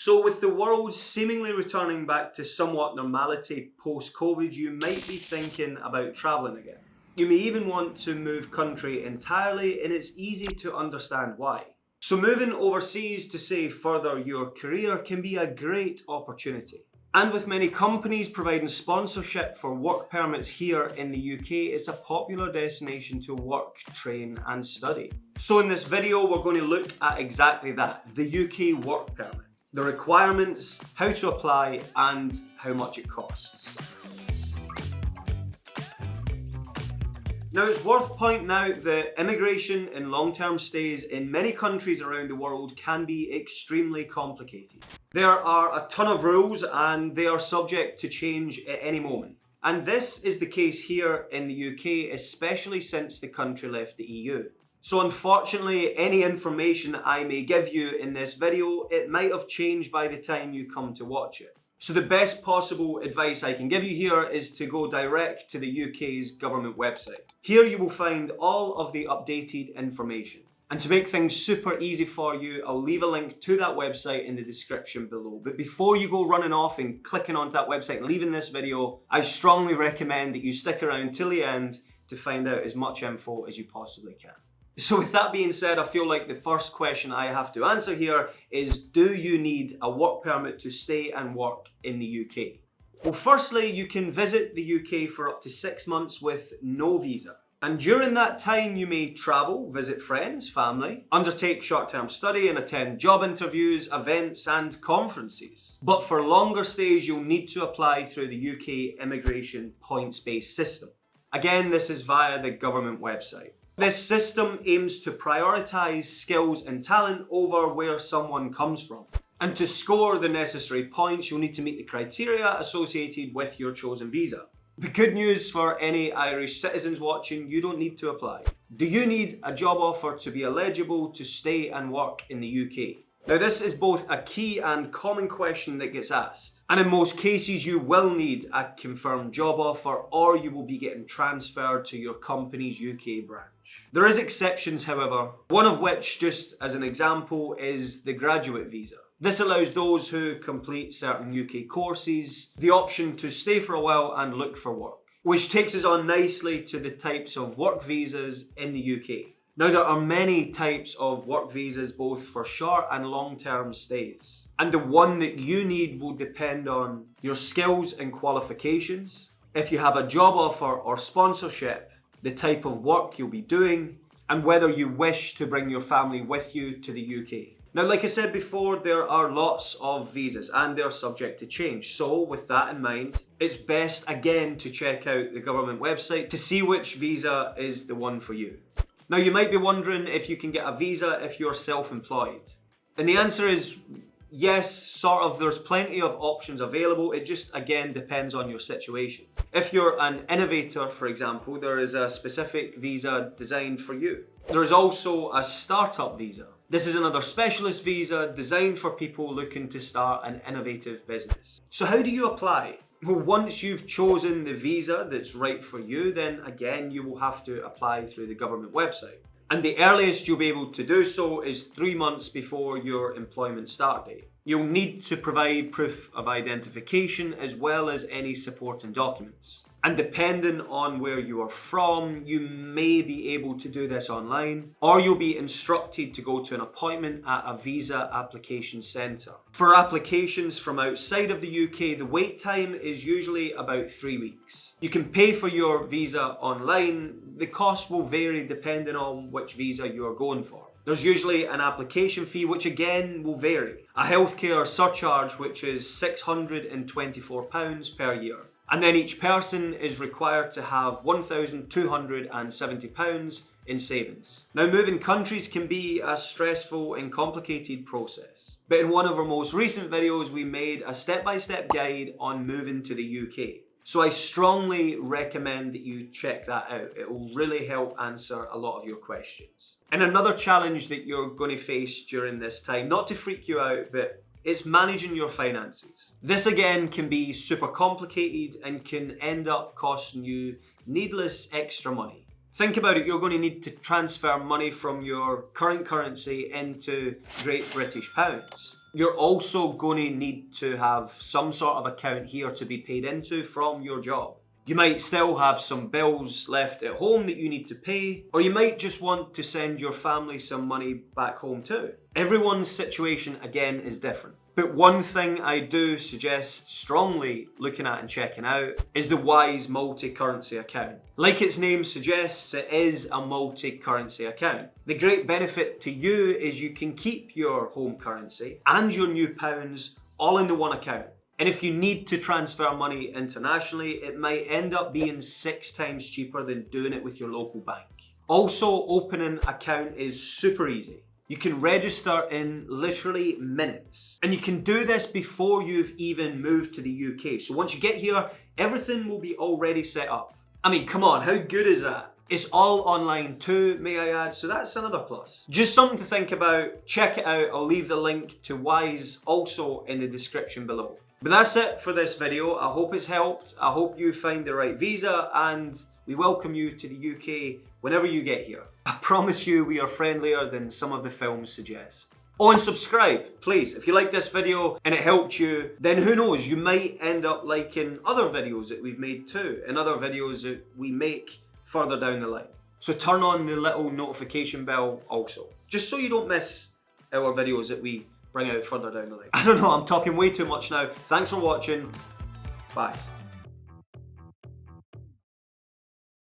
So with the world seemingly returning back to somewhat normality post-COVID, you might be thinking about travelling again. You may even want to move country entirely, and it's easy to understand why. So moving overseas to say further your career can be a great opportunity. And with many companies providing sponsorship for work permits here in the UK, it's a popular destination to work, train and study. So in this video, we're going to look at exactly that, the UK work permit, the requirements, how to apply and how much it costs. Now it's worth pointing out that immigration and long-term stays in many countries around the world can be extremely complicated. There are a ton of rules and they are subject to change at any moment. And this is the case here in the UK, especially since the country left the EU. So unfortunately, any information I may give you in this video, it might have changed by the time you come to watch it. So the best possible advice I can give you here is to go direct to the UK's government website. Here you will find all of the updated information. And to make things super easy for you, I'll leave a link to that website in the description below. But before you go running off and clicking onto that website and leaving this video, I strongly recommend that you stick around till the end to find out as much info as you possibly can. So with that being said, I feel like the first question I have to answer here is, do you need a work permit to stay and work in the UK? Well, firstly, you can visit the UK for up to 6 months with no visa. And during that time, you may travel, visit friends, family, undertake short-term study and attend job interviews, events and conferences. But for longer stays, you'll need to apply through the UK immigration points-based system. Again, this is via the government website. This system aims to prioritise skills and talent over where someone comes from. And to score the necessary points, you'll need to meet the criteria associated with your chosen visa. The good news for any Irish citizens watching, you don't need to apply. Do you need a job offer to be eligible to stay and work in the UK? Now this is both a key and common question that gets asked. And in most cases you will need a confirmed job offer or you will be getting transferred to your company's UK branch. There is exceptions however, one of which, just as an example, is the graduate visa. This allows those who complete certain UK courses the option to stay for a while and look for work. Which takes us on nicely to the types of work visas in the UK. Now there are many types of work visas both for short and long-term stays. And the one that you need will depend on your skills and qualifications, if you have a job offer or sponsorship, the type of work you'll be doing, and whether you wish to bring your family with you to the UK. Now, like I said before, there are lots of visas and they're subject to change. So with that in mind, it's best again to check out the government website to see which visa is the one for you. Now you might be wondering if you can get a visa if you're self-employed. And the answer is yes, sort of. There's plenty of options available. It just again depends on your situation. If you're an innovator, for example, there is a specific visa designed for you. There is also a startup visa. This is another specialist visa designed for people looking to start an innovative business. So how do you apply? Well, once you've chosen the visa that's right for you, then again, you will have to apply through the government website. And the earliest you'll be able to do so is 3 months before your employment start date. You'll need to provide proof of identification as well as any supporting documents. And depending on where you are from, you may be able to do this online, or you'll be instructed to go to an appointment at a visa application centre. For applications from outside of the UK, the wait time is usually about 3 weeks. You can pay for your visa online. The cost will vary depending on which visa you are going for. There's usually an application fee, which again will vary. A healthcare surcharge, which is £624 per year. And then each person is required to have £1,270 in savings. Now, moving countries can be a stressful and complicated process. But in one of our most recent videos, we made a step-by-step guide on moving to the UK. So I strongly recommend that you check that out. It will really help answer a lot of your questions. And another challenge that you're going to face during this time, not to freak you out, but it's managing your finances. This again can be super complicated and can end up costing you needless extra money. Think about it, you're going to need to transfer money from your current currency into Great British pounds. You're also going to need to have some sort of account here to be paid into from your job. You might still have some bills left at home that you need to pay, or you might just want to send your family some money back home too. Everyone's situation, again, is different. But one thing I do suggest strongly looking at and checking out is the Wise multi-currency account. Like its name suggests, it is a multi-currency account. The great benefit to you is you can keep your home currency and your new pounds all in the one account. And if you need to transfer money internationally, it might end up being 6 times cheaper than doing it with your local bank. Also, opening an account is super easy. You can register in literally minutes. And you can do this before you've even moved to the UK. So once you get here, everything will be already set up. I mean, come on, how good is that? It's all online too, may I add, so that's another plus. Just something to think about. Check it out. I'll leave the link to Wise also in the description below. But that's it for this video. I hope it's helped. I hope you find the right visa, and we welcome you to the UK whenever you get here. I promise you we are friendlier than some of the films suggest. Oh, and subscribe, please. If you like this video and it helped you, then who knows, you might end up liking other videos that we've made too, and other videos that we make further down the line. So turn on the little notification bell also, just so you don't miss our videos that we bring out further down the line. I don't know, I'm talking way too much now. Thanks for watching. Bye.